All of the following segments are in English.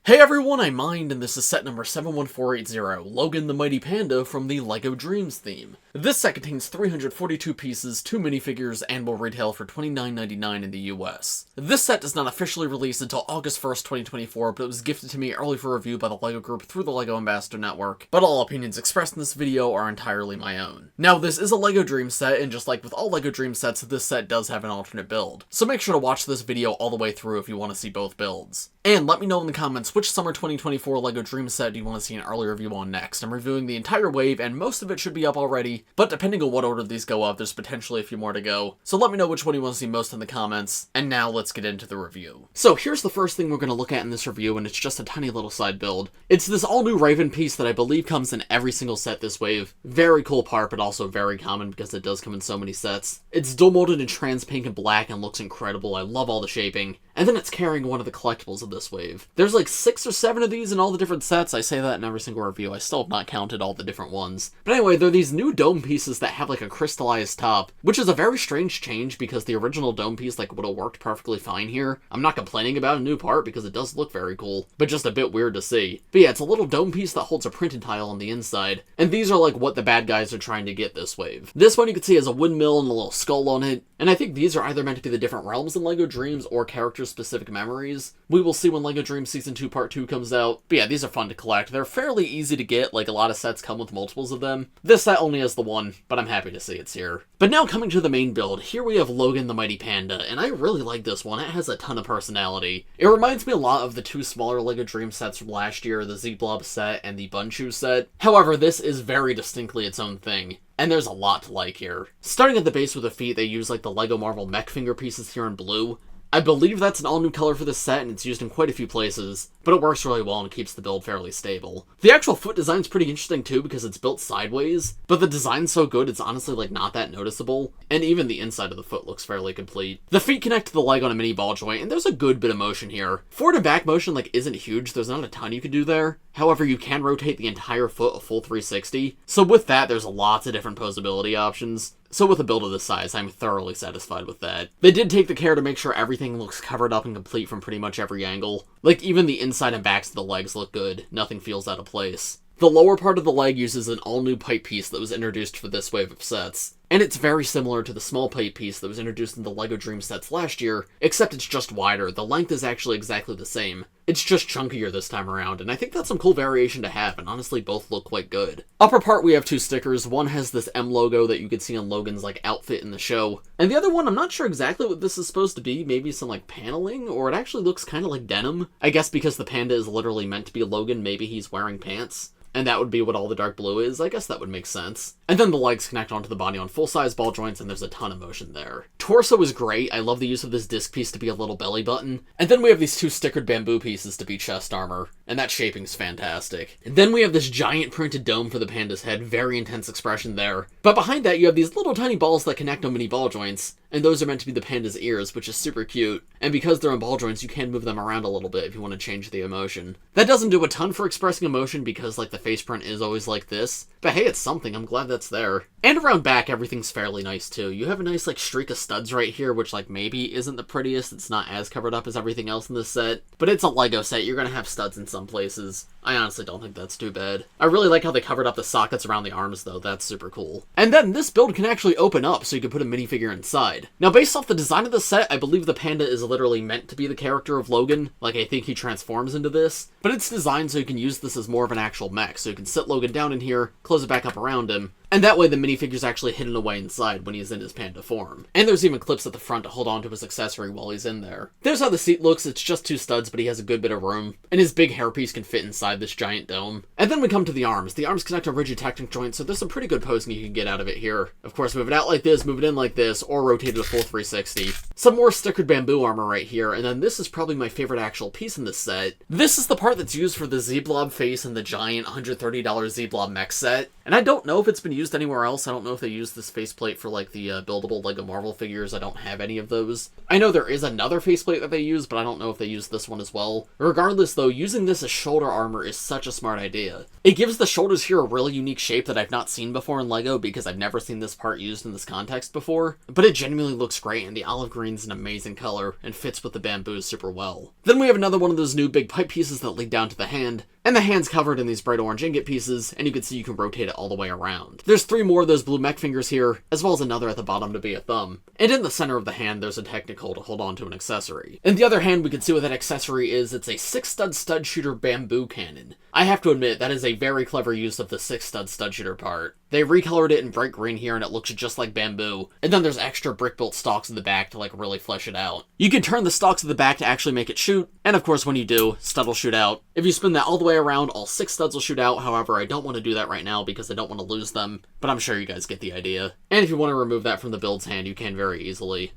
Hey everyone, I'm Mind, and this is set number 71480, Logan the Mighty Panda from the LEGO Dreamzzz theme. This set contains 342 pieces, 2 minifigures, and will retail for $29.99 in the US. This set does not officially release until August 1st, 2024, but it was gifted to me early for review by the LEGO Group through the LEGO Ambassador Network, but all opinions expressed in this video are entirely my own. Now, this is a LEGO Dreamzzz set, and just like with all LEGO Dreamzzz sets, this set does have an alternate build. So make sure to watch this video all the way through if you want to see both builds. And let me know in the comments which summer 2024 LEGO Dreamzzz set do you want to see an early review on next. I'm reviewing the entire wave, and most of it should be up already, but depending on what order these go up, there's potentially a few more to go. So let me know which one you want to see most in the comments, and now let's get into the review. So here's the first thing we're going to look at in this review, and it's just a tiny little side build. It's this all-new Raven piece that I believe comes in every single set this wave. Very cool part, but also very common because it does come in so many sets. It's dual molded in trans pink and black and looks incredible. I love all the shaping. And then it's carrying one of the collectibles of this wave. There's like 6 or 7 of these in all the different sets. I say that in every single review. I still have not counted all the different ones. But anyway, they're these new dome pieces that have like a crystallized top, which is a very strange change because the original dome piece like would have worked perfectly fine here. I'm not complaining about a new part because it does look very cool, but just a bit weird to see. But yeah, it's a little dome piece that holds a printed tile on the inside, and these are like what the bad guys are trying to get this wave. This one you can see has a windmill and a little skull on it, and I think these are either meant to be the different realms in LEGO Dreamzzz or character-specific memories. We will see when LEGO Dreamzzz Season 2 Part 2 comes out. But yeah, these are fun to collect. They're fairly easy to get, like a lot of sets come with multiples of them. This set only has the one, but I'm happy to see it's here. But now coming to the main build, here we have Logan the Mighty Panda, and I really like this one. It has a ton of personality. It reminds me a lot of the 2 smaller LEGO Dreamzzz sets from last year, the z-blob set and the Bunchu set. However, this is very distinctly its own thing. And there's a lot to like here. Starting at the base with the feet, they use like the LEGO Marvel mech finger pieces here in blue. I believe that's an all-new color for this set, and it's used in quite a few places, but it works really well and keeps the build fairly stable. The actual foot design's pretty interesting too because it's built sideways, but the design's so good it's honestly like not that noticeable, and even the inside of the foot looks fairly complete. The feet connect to the leg on a mini ball joint, and there's a good bit of motion here. Forward and back motion like isn't huge, there's not a ton you can do there. However, you can rotate the entire foot a full 360, so with that there's lots of different posability options. So with a build of this size, I'm thoroughly satisfied with that. They did take the care to make sure everything looks covered up and complete from pretty much every angle. Like, even the inside and backs of the legs look good. Nothing feels out of place. The lower part of the leg uses an all-new pipe piece that was introduced for this wave of sets. And it's very similar to the small pipe piece that was introduced in the LEGO Dreamzzz sets last year, except it's just wider. The length is actually exactly the same. It's just chunkier this time around, and I think that's some cool variation to have, and honestly both look quite good. Upper part we have 2 stickers. One has this M logo that you could see on Logan's like outfit in the show, and the other one I'm not sure exactly what this is supposed to be, maybe some like paneling, or it actually looks kind of like denim. I guess because the panda is literally meant to be Logan, maybe he's wearing pants. And that would be what all the dark blue is. I guess that would make sense. And then the legs connect onto the body on full-size ball joints, and there's a ton of motion there. Torso is great. I love the use of this disc piece to be a little belly button. And then we have these 2 stickered bamboo pieces to be chest armor, and that shaping's fantastic. And then we have this giant printed dome for the panda's head, very intense expression there. But behind that you have these little tiny balls that connect on mini ball joints, and those are meant to be the panda's ears, which is super cute. And because they're on ball joints, you can move them around a little bit if you want to change the emotion. That doesn't do a ton for expressing emotion because like the face print is always like this, but hey, it's something. I'm glad that's there. And around back, everything's fairly nice too. You have a nice like streak of studs right here, which like maybe isn't the prettiest. It's not as covered up as everything else in this set, but it's a LEGO set. You're gonna have studs in some places. I honestly don't think that's too bad. I really like how they covered up the sockets around the arms though. That's super cool. And then this build can actually open up so you can put a minifigure inside. Now based off the design of the set, I believe the panda is literally meant to be the character of Logan. Like I think he transforms into this, but it's designed so you can use this as more of an actual mech. So you can sit Logan down in here, close it back up around him, and that way the minifigure's actually hidden away inside when he's in his panda form. And there's even clips at the front to hold on to his accessory while he's in there. There's how the seat looks. It's just 2 studs, but he has a good bit of room, and his big hairpiece can fit inside this giant dome. And then we come to the arms. The arms connect on rigid Technic joints, so there's some pretty good posing you can get out of it here. Of course, move it out like this, move it in like this, or rotate it a full 360. Some more stickered bamboo armor right here, and then this is probably my favorite actual piece in this set. This is the part that's used for the z-blob face in the giant $130 z-blob mech set, and I don't know if it's been used anywhere else. I don't know if they used this faceplate for like the buildable LEGO Marvel figures. I don't have any of those. I know there is another faceplate that they use, but I don't know if they used this one as well. Regardless though, using this as shoulder armor is such a smart idea. It gives the shoulders here a really unique shape that I've not seen before in LEGO because I've never seen this part used in this context before, but it genuinely looks great, and the olive green's an amazing color and fits with the bamboos super well. Then we have another one of those new big pipe pieces that lead down to the hand, and the hand's covered in these bright orange ingot pieces, and you can see you can rotate it all the way around. There's 3 more of those blue mech fingers here, as well as another at the bottom to be a thumb. And in the center of the hand, there's a technical to hold on to an accessory. In the other hand, we can see what that accessory is. It's a 6-stud stud shooter bamboo cannon. I have to admit, that is a very clever use of the 6-stud stud shooter part. They recolored it in bright green here, and it looks just like bamboo. And then there's extra brick-built stalks in the back to like really flesh it out. You can turn the stalks of the back to actually make it shoot, and of course when you do, stud will shoot out. If you spin that all the way around, all 6 studs will shoot out. However, I don't want to do that right now because I don't want to lose them, but I'm sure you guys get the idea. And if you want to remove that from the build's hand, you can very easily.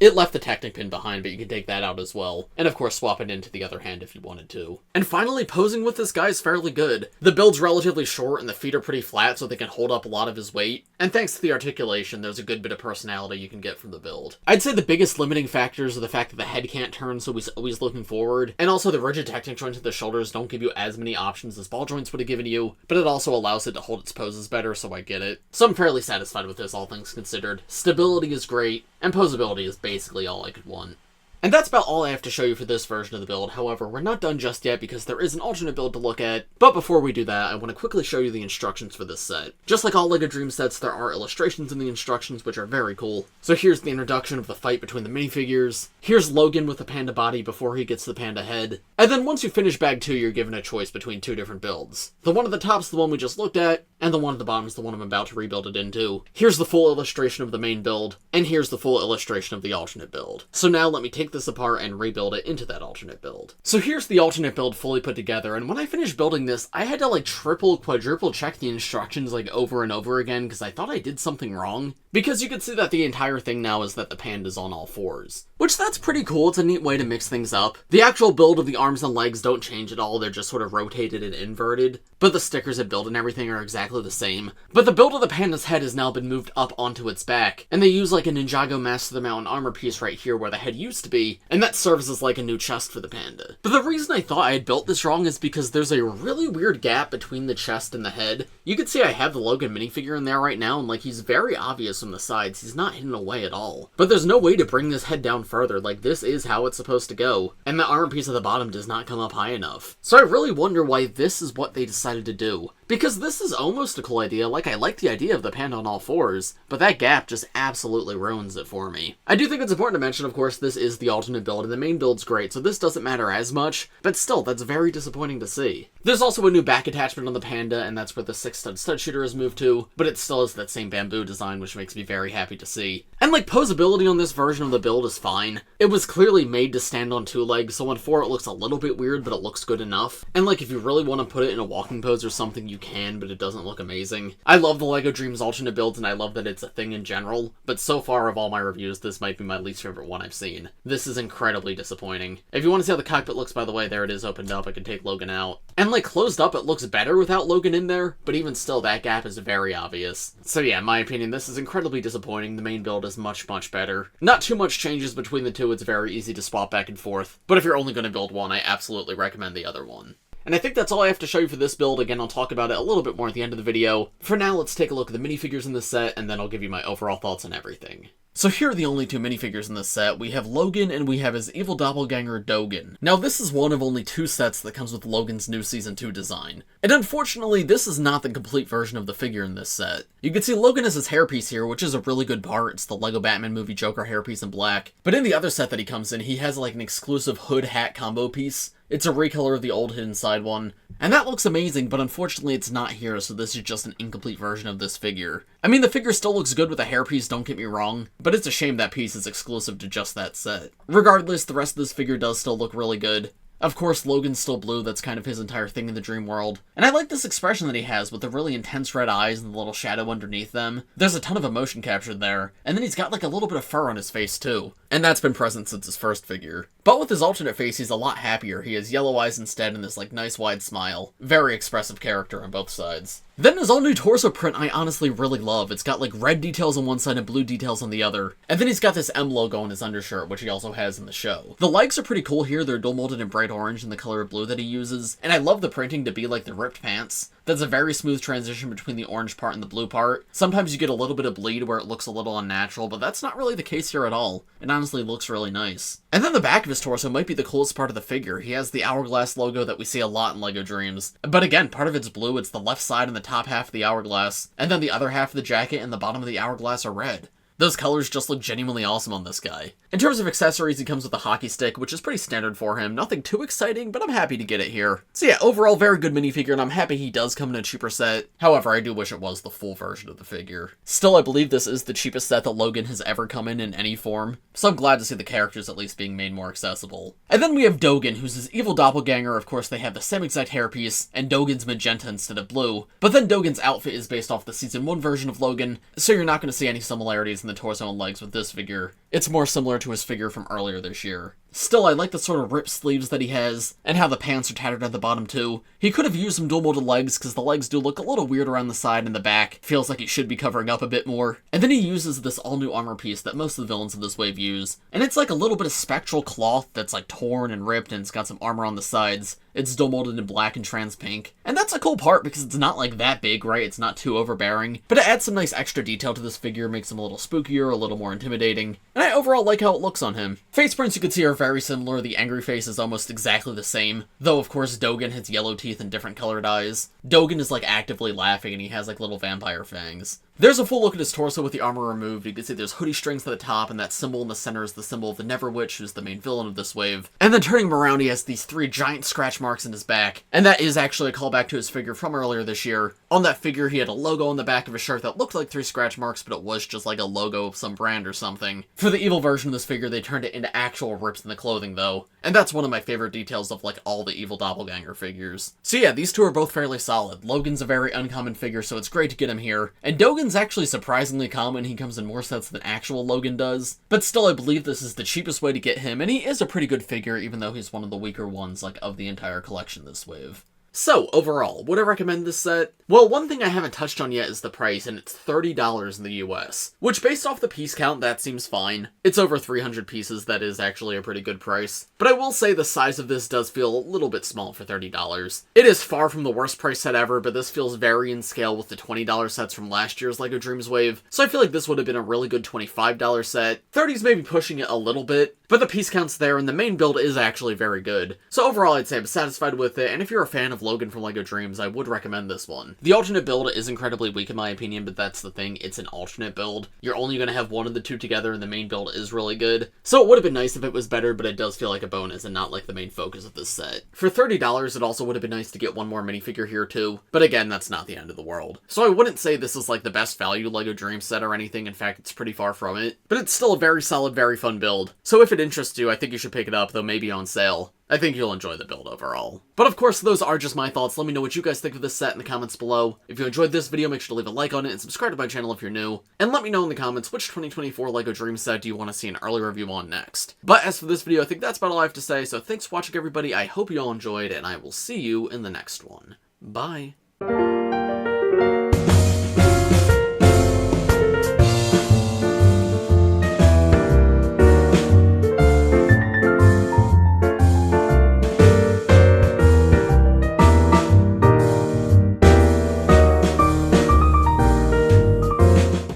It left the Technic pin behind, but you can take that out as well. And of course, swap it into the other hand if you wanted to. And finally, posing with this guy is fairly good. The build's relatively short and the feet are pretty flat, so they can hold up a lot of his weight. And thanks to the articulation, there's a good bit of personality you can get from the build. I'd say the biggest limiting factors are the fact that the head can't turn, so he's always looking forward. And also the rigid Technic joints at the shoulders don't give you as many options as ball joints would have given you, but it also allows it to hold its poses better, so I get it. So I'm fairly satisfied with this, all things considered. Stability is great, and posability is basically all I could want. And that's about all I have to show you for this version of the build. However, we're not done just yet because there is an alternate build to look at. But before we do that, I want to quickly show you the instructions for this set. Just like all LEGO Dreamzzz sets, there are illustrations in the instructions, which are very cool. So here's the introduction of the fight between the minifigures. Here's Logan with the panda body before he gets the panda head. And then once you finish bag 2, you're given a choice between 2 different builds. The one at the top is the one we just looked at, and the one at the bottom is the one I'm about to rebuild it into. Here's the full illustration of the main build, and here's the full illustration of the alternate build. So now let me take this apart and rebuild it into that alternate build. So here's the alternate build fully put together, and when I finished building this, I had to like triple, quadruple check the instructions like over and over again because I thought I did something wrong. Because you can see that the entire thing now is that the panda's on all 4s. Which that's pretty cool, it's a neat way to mix things up. The actual build of the arms and legs don't change at all, they're just sort of rotated and inverted. But the stickers it built and everything are exactly the same. But the build of the panda's head has now been moved up onto its back, and they use like a Ninjago Master of the Mountain armor piece right here where the head used to be, and that serves as like a new chest for the panda. But the reason I thought I had built this wrong is because there's a really weird gap between the chest and the head. You can see I have the Logan minifigure in there right now, and like he's very obvious from the sides, he's not hidden away at all. But there's no way to bring this head down further, like this is how it's supposed to go, and the armor piece at the bottom does not come up high enough. So I really wonder why this is what they decided to do. Because this is almost a cool idea, like I like the idea of the panda on all 4s, but that gap just absolutely ruins it for me. I do think it's important to mention, of course, this is the alternate build, and the main build's great, so this doesn't matter as much, but still, that's very disappointing to see. There's also a new back attachment on the panda, and that's where the 6-stud stud shooter is moved to, but it still has that same bamboo design, which makes me very happy to see. And like, posability on this version of the build is fine. It was clearly made to stand on 2 legs, so on 4 it looks a little bit weird, but it looks good enough. And like, if you really want to put it in a walking pose or something, you can, but it doesn't look amazing. I love the LEGO Dreamzzz alternate builds, and I love that it's a thing in general, but so far of all my reviews, this might be my least favorite one I've seen. This is incredibly disappointing. If you want to see how the cockpit looks, by the way, there it is opened up. I can take Logan out. And like, closed up, it looks better without Logan in there, but even still, that gap is very obvious. So yeah, in my opinion, this is incredibly disappointing. The main build is much, much better. Not too much changes between the 2, it's very easy to swap back and forth, but if you're only going to build one, I absolutely recommend the other one. And I think that's all I have to show you for this build. Again, I'll talk about it a little bit more at the end of the video. For now, let's take a look at the minifigures in this set, and then I'll give you my overall thoughts on everything. So here are the only 2 minifigures in this set. We have Logan and we have his evil doppelganger Dogan. Now this is one of only 2 sets that comes with Logan's new Season 2 design. And unfortunately, this is not the complete version of the figure in this set. You can see Logan has his hairpiece here, which is a really good part. It's the LEGO Batman movie Joker hairpiece in black. But in the other set that he comes in, he has like an exclusive hood-hat combo piece. It's a recolor of the old hidden side one. And that looks amazing, but unfortunately it's not here, so this is just an incomplete version of this figure. I mean, the figure still looks good with the hairpiece, don't get me wrong, but it's a shame that piece is exclusive to just that set. Regardless, the rest of this figure does still look really good. Of course, Logan's still blue, that's kind of his entire thing in the dream world. And I like this expression that he has with the really intense red eyes and the little shadow underneath them. There's a ton of emotion captured there. And then he's got like a little bit of fur on his face too. And that's been present since his first figure. But with his alternate face, he's a lot happier. He has yellow eyes instead and this like nice wide smile. Very expressive character on both sides. Then his all-new torso print I honestly really love. It's got like red details on one side and blue details on the other. And then he's got this M logo on his undershirt, which he also has in the show. The legs are pretty cool here. They're dual molded in bright orange in the color of blue that he uses. And I love the printing to be like the ripped pants. That's a very smooth transition between the orange part and the blue part. Sometimes you get a little bit of bleed where it looks a little unnatural, but that's not really the case here at all. It honestly looks really nice. And then the back of his torso might be the coolest part of the figure. He has the hourglass logo that we see a lot in LEGO Dreamzzz. But again, part of it's blue. It's the left side and the top half of the hourglass. And then the other half of the jacket and the bottom of the hourglass are red. Those colors just look genuinely awesome on this guy. In terms of accessories, he comes with a hockey stick, which is pretty standard for him. Nothing too exciting, but I'm happy to get it here. So yeah, overall, very good minifigure, and I'm happy he does come in a cheaper set. However, I do wish it was the full version of the figure. Still, I believe this is the cheapest set that Logan has ever come in any form, so I'm glad to see the characters at least being made more accessible. And then we have Dogan, who's his evil doppelganger. Of course, they have the same exact hairpiece, and Dogan's magenta instead of blue. But then Dogan's outfit is based off the Season 1 version of Logan, so you're not going to see any similarities in the torso and legs with this figure. It's more similar to his figure from earlier this year. Still, I like the sort of ripped sleeves that he has, and how the pants are tattered at the bottom too. He could have used some dual molded legs, because the legs do look a little weird around the side and the back. Feels like he should be covering up a bit more. And then he uses this all-new armor piece that most of the villains of this wave use. And it's like a little bit of spectral cloth that's like torn and ripped, and it's got some armor on the sides. It's dual molded in black and trans pink. And that's a cool part because it's not like that big, right? It's not too overbearing. But it adds some nice extra detail to this figure, makes him a little spookier, a little more intimidating. And I overall like how it looks on him. Face prints you can see are very similar. The angry face is almost exactly the same. Though of course Dogan has yellow teeth and different colored eyes. Dogan is like actively laughing and he has like little vampire fangs. There's a full look at his torso with the armor removed. You can see there's hoodie strings at the top, and that symbol in the center is the symbol of the Never Witch, who's the main villain of this wave. And then turning him around, he has these 3 giant scratch marks in his back. And that is actually a callback to his figure from earlier this year. On that figure, he had a logo on the back of his shirt that looked like 3 scratch marks, but it was just like a logo of some brand or something. For the evil version of this figure, they turned it into actual rips in the clothing, though. And that's one of my favorite details of like all the evil doppelganger figures. So yeah, these two are both fairly solid. Logan's a very uncommon figure, so it's great to get him here. And Dogan's actually surprisingly common. He comes in more sets than actual Logan does. But still, I believe this is the cheapest way to get him, and he is a pretty good figure, even though he's one of the weaker ones like of the entire collection this wave. So, overall, would I recommend this set? Well, one thing I haven't touched on yet is the price, and it's $30 in the US. Which, based off the piece count, that seems fine. It's over 300 pieces, that is actually a pretty good price. But I will say the size of this does feel a little bit small for $30. It is far from the worst price set ever, but this feels very in scale with the $20 sets from last year's LEGO Dreamzzz wave, so I feel like this would have been a really good $25 set. 30's maybe pushing it a little bit, but the piece count's there, and the main build is actually very good. So overall, I'd say I'm satisfied with it, and if you're a fan of Logan from LEGO Dreamzzz, I would recommend this one. The alternate build is incredibly weak in my opinion, but that's the thing, it's an alternate build. You're only going to have one of the two together, and the main build is really good. So it would have been nice if it was better, but it does feel like a bonus and not like the main focus of this set. For $30, it also would have been nice to get one more minifigure here too, but again, that's not the end of the world. So I wouldn't say this is like the best value LEGO Dreamzzz set or anything, in fact, it's pretty far from it, but it's still a very solid, very fun build. So if it interests you, I think you should pick it up, though maybe on sale. I think you'll enjoy the build overall. But of course, those are just my thoughts. Let me know what you guys think of this set in the comments below. If you enjoyed this video, make sure to leave a like on it and subscribe to my channel if you're new. And let me know in the comments which 2024 LEGO Dreamzzz set do you want to see an early review on next. But as for this video, I think that's about all I have to say, so thanks for watching everybody, I hope you all enjoyed, and I will see you in the next one. Bye!